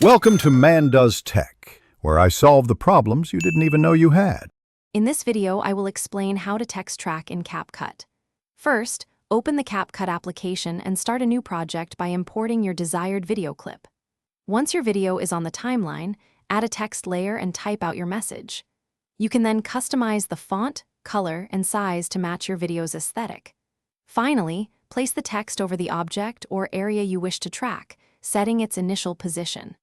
Welcome to Man Does Tech, where I solve the problems you didn't even know you had. In this video, I will explain how to text track in Capcut. First, open the Capcut application and start a new project by importing your desired video clip. Once your video is on the timeline, add a text layer and type out your message. You can then customize the font, color, and size to match your video's aesthetic. Finally, place the text over the object or area you wish to track, setting its initial position.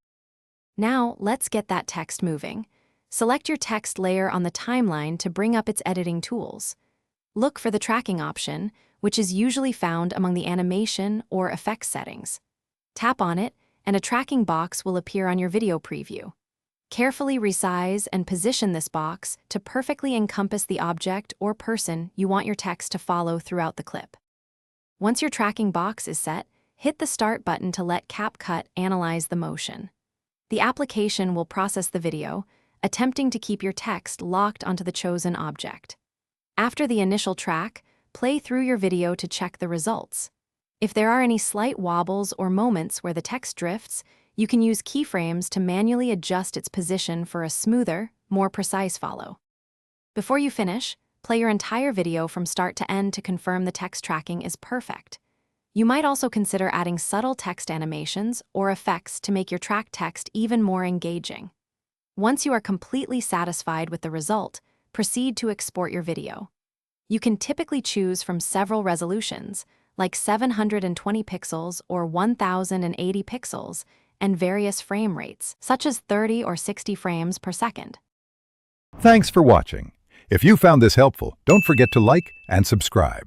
Now, let's get that text moving. Select your text layer on the timeline to bring up its editing tools. Look for the tracking option, which is usually found among the animation or effects settings. Tap on it, and a tracking box will appear on your video preview. Carefully resize and position this box to perfectly encompass the object or person you want your text to follow throughout the clip. Once your tracking box is set, hit the Start button to let Capcut analyze the motion. The application will process the video, attempting to keep your text locked onto the chosen object. After the initial track, play through your video to check the results. If there are any slight wobbles or moments where the text drifts, you can use keyframes to manually adjust its position for a smoother, more precise follow. Before you finish, play your entire video from start to end to confirm the text tracking is perfect. You might also consider adding subtle text animations or effects to make your track text even more engaging. Once you are completely satisfied with the result, proceed to export your video. You can typically choose from several resolutions, like 720 pixels or 1080 pixels, and various frame rates, such as 30 or 60 frames per second. Thanks for watching. If you found this helpful, don't forget to like and subscribe.